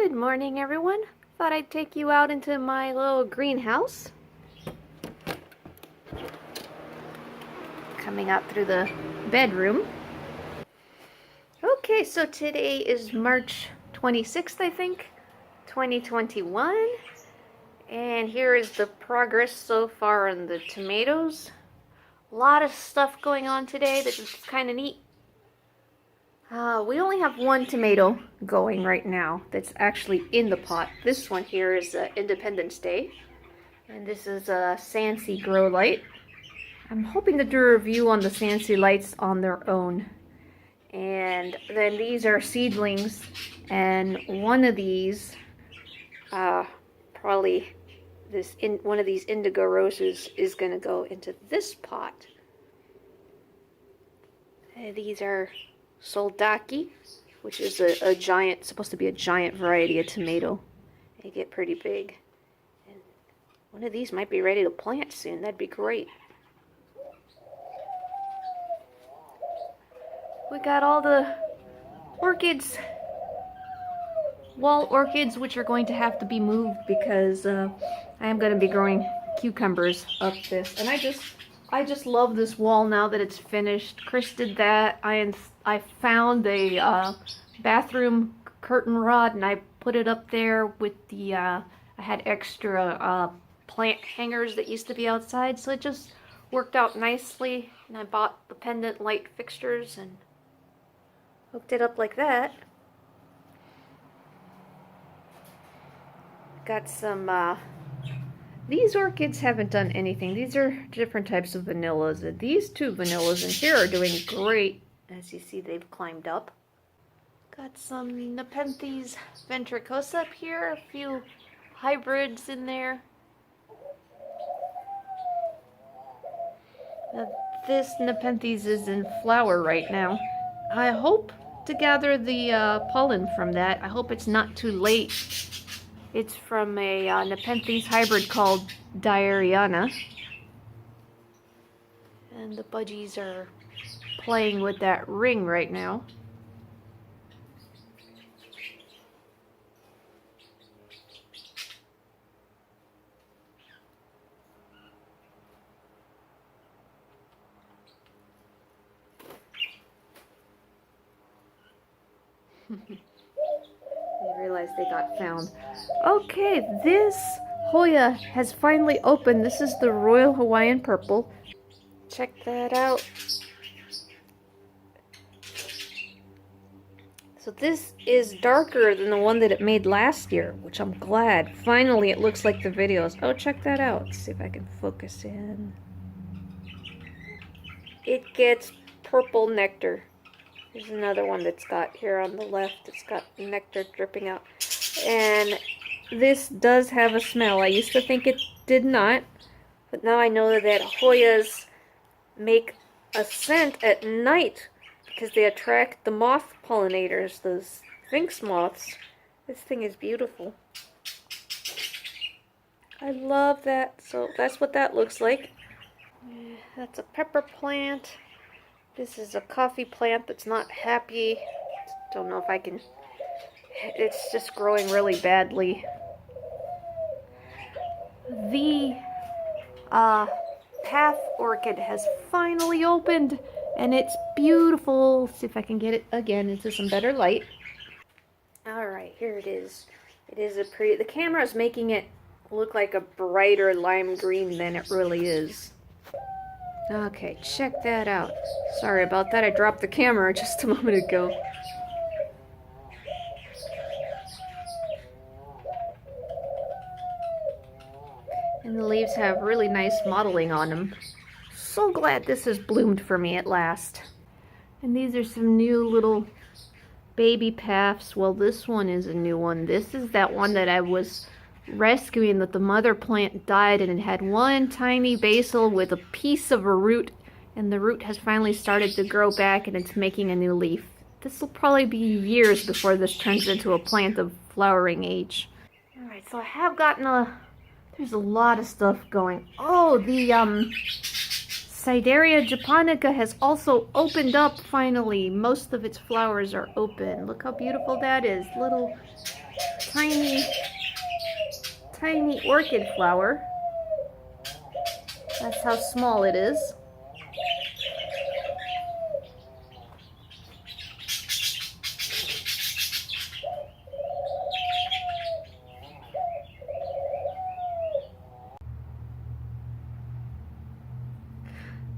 Good morning, everyone. Thought I'd take you out into my little greenhouse. Coming out through the bedroom. Okay, so today is March 26th, I think, 2021. And here is the progress so far on the tomatoes. A lot of stuff going on today that is kind of neat. We only have one tomato going right now that's actually in the pot. This one here is Independence Day. And this is a Sancy grow light. I'm hoping to do a review on the Sancy lights on their own. And then these are seedlings. And one of these, probably one of these indigo roses is going to go into this pot. And these are Soldaki, which is a giant, supposed to be a giant variety of tomato. They get pretty big. And one of these might be ready to plant soon. That'd be great. We got all the orchids, wall orchids, which are going to have to be moved because I am going to be growing cucumbers up this. And I just love this wall now that it's finished. Chris did that. I found a bathroom curtain rod and I put it up there with the, I had extra plant hangers that used to be outside, so it just worked out nicely. And I bought the pendant light fixtures and hooked it up like that. Got some, these orchids haven't done anything. These are different types of vanillas. These two vanillas in here are doing great. As you see, they've climbed up. Got some Nepenthes ventricosa up here. A few hybrids in there. Now, this Nepenthes is in flower right now. I hope to gather the pollen from that. I hope it's not too late. It's from a Nepenthes hybrid called Diariana. And the budgies are playing with that ring right now. They realized they got found. Okay, this Hoya has finally opened. This is the Royal Hawaiian Purple. Check that out. So this is darker than the one that it made last year, which I'm glad. Finally, it looks like the videos. Oh, check that out. Let's see if I can focus in. It gets purple nectar. There's another one that's got here on the left. It's got nectar dripping out. And this does have a smell. I used to think it did not, but now I know that Hoyas make a scent at night because they attract the moth pollinators, those sphinx moths. This thing is beautiful. I love that. So that's what that looks like. That's a pepper plant. This is a coffee plant that's not happy. Don't know if I can... It's just growing really badly. The Path orchid has finally opened. And it's beautiful. Let's see if I can get it again into some better light. Alright, here it is. It is a pretty... The camera is making it look like a brighter lime green than it really is. Okay, check that out. Sorry about that. I dropped the camera just a moment ago. And the leaves have really nice mottling on them. So glad this has bloomed for me at last. And these are some new little baby paths. Well, this one is a new one. This is that one that I was rescuing, that the mother plant died and it had one tiny basil with a piece of a root, and the root has finally started to grow back and it's making a new leaf. This will probably be years before this turns into a plant of flowering age. Alright, so I have gotten there's a lot of stuff going. Oh, the Sideria japonica has also opened up finally. Most of its flowers are open. Look how beautiful that is. Little tiny, tiny orchid flower. That's how small it is.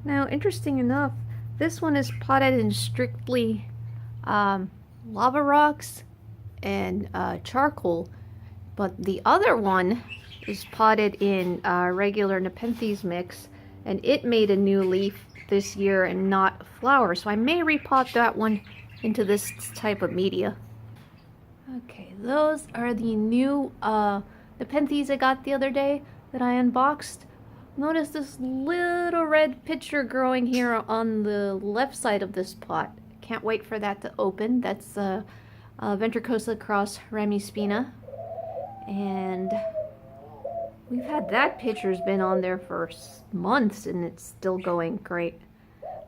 Now, interesting enough, this one is potted in strictly lava rocks and charcoal, but the other one is potted in regular Nepenthes mix, and it made a new leaf this year and not a flower, so I may repot that one into this type of media. Okay, those are the new Nepenthes I got the other day that I unboxed. Notice this little red pitcher growing here on the left side of this pot. Can't wait for that to open. That's Ventricosa cross Ramispina. And we've had that pitcher's been on there for months and it's still going great.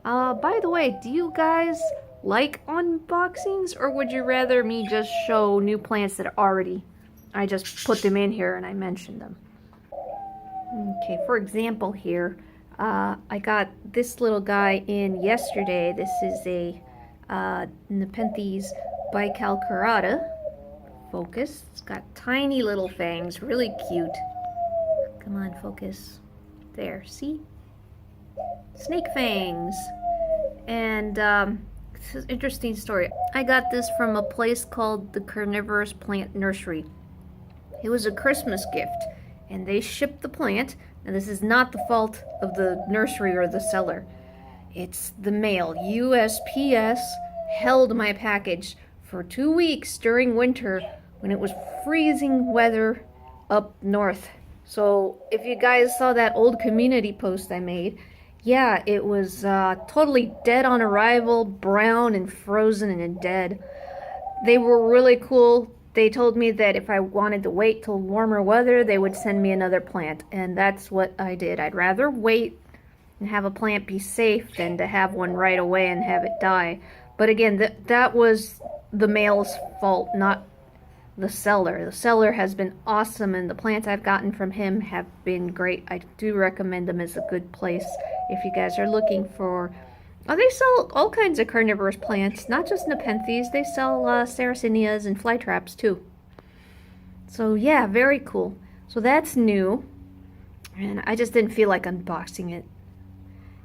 By the way, do you guys like unboxings, or would you rather me just show new plants that I just put them in here and I mentioned them? Okay, for example here, I got this little guy in yesterday. This is a Nepenthes bicalcarata. Focus. It's got tiny little fangs, really cute. Come on, focus. There, see? Snake fangs. And this is an interesting story. I got this from a place called the Carnivorous Plant Nursery. It was a Christmas gift, and they shipped the plant. Now, this is not the fault of the nursery or the seller. It's the mail. USPS held my package for 2 weeks during winter when it was freezing weather up north. So if you guys saw that old community post I made, yeah, it was totally dead on arrival, brown and frozen and dead. They were really cool. They told me that if I wanted to wait till warmer weather, they would send me another plant, and that's what I did. I'd rather wait and have a plant be safe than to have one right away and have it die. But again, that was the mail's fault, not the seller. The seller has been awesome, and the plants I've gotten from him have been great. I do recommend them as a good place if you guys are looking for... Oh, they sell all kinds of carnivorous plants, not just Nepenthes. They sell Sarracenias and flytraps too. So yeah, very cool. So that's new, and I just didn't feel like unboxing it.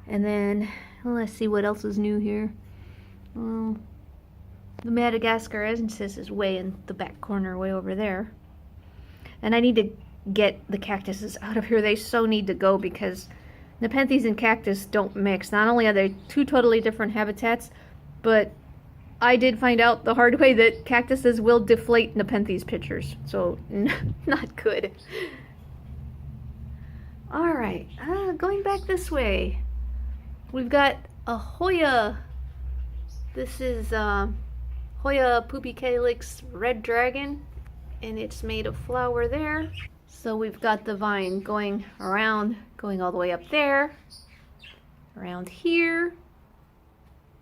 And then, let's see what else is new here. Well, the Madagascarensis is way in the back corner, way over there. And I need to get the cactuses out of here. They so need to go because Nepenthes and cactus don't mix. Not only are they two totally different habitats, but I did find out the hard way that cactuses will deflate Nepenthes pitchers. So, not good. Alright, going back this way. We've got a Hoya. This is Hoya pubicalyx red dragon, and it's made of flower there. So we've got the vine going around, going all the way up there, around here.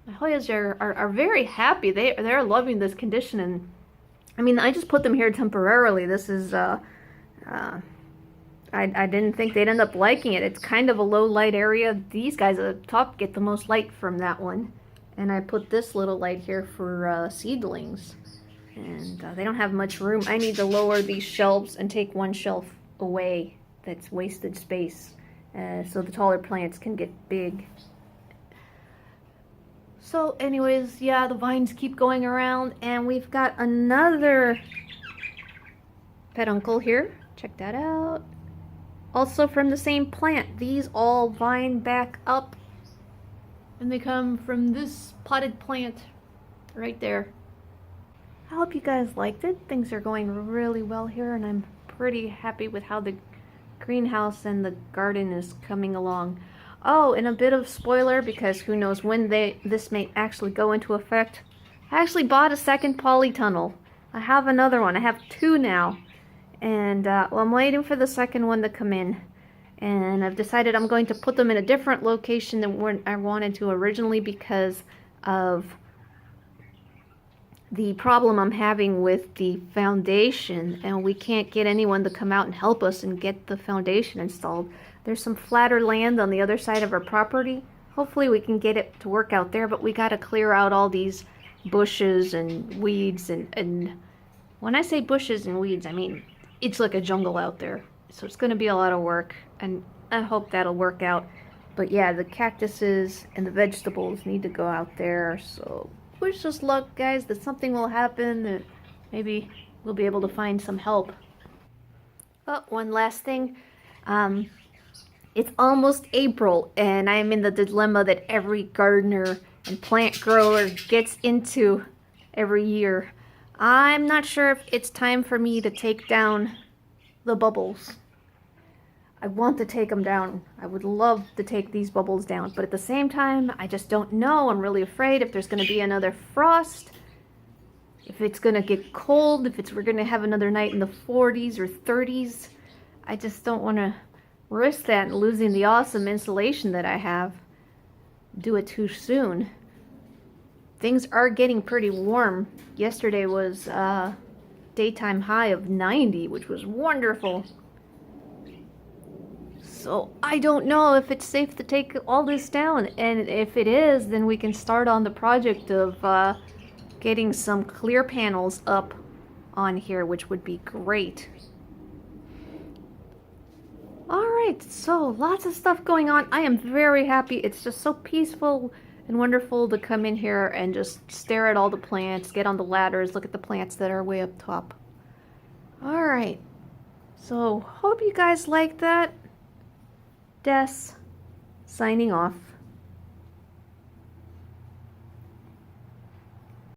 My Hoyas are very happy. They're loving this condition, and I mean, I just put them here temporarily. This is I didn't think they'd end up liking it. It's kind of a low light area. These guys at the top get the most light from that one, and I put this little light here for seedlings. And they don't have much room. I need to lower these shelves and take one shelf away that's wasted space so the taller plants can get big. So anyways, yeah, the vines keep going around, and we've got another peduncle here. Check that out. Also from the same plant. These all vine back up, and they come from this potted plant right there. I hope you guys liked it. Things are going really well here, and I'm pretty happy with how the greenhouse and the garden is coming along. Oh, and a bit of spoiler, because who knows when this may actually go into effect. I actually bought a second polytunnel. I have another one. I have two now. And well, I'm waiting for the second one to come in. And I've decided I'm going to put them in a different location than where I wanted to originally because of the problem I'm having with the foundation, and we can't get anyone to come out and help us and get the foundation installed. There's some flatter land on the other side of our property. Hopefully we can get it to work out there, but we got to clear out all these bushes and weeds, and when I say bushes and weeds, I mean it's like a jungle out there. So it's going to be a lot of work, and I hope that'll work out. But yeah, the cactuses and the vegetables need to go out there, so wish us luck, guys, that something will happen, that maybe we'll be able to find some help. Oh, one last thing. It's almost April, and I'm in the dilemma that every gardener and plant grower gets into every year. I'm not sure if it's time for me to take down the bubbles. I want to take them down. I would love to take these bubbles down, but at the same time, I just don't know. I'm really afraid if there's going to be another frost, if it's going to get cold, if we're going to have another night in the 40s or 30s. I just don't want to risk that and losing the awesome insulation that I have. Do it too soon. Things are getting pretty warm. Yesterday was a daytime high of 90, which was wonderful. So I don't know if it's safe to take all this down, and if it is, then we can start on the project of getting some clear panels up on here, which would be great. Alright, so lots of stuff going on. I am very happy. It's just so peaceful and wonderful to come in here and just stare at all the plants, get on the ladders, look at the plants that are way up top. Alright, so hope you guys like that. Des, signing off.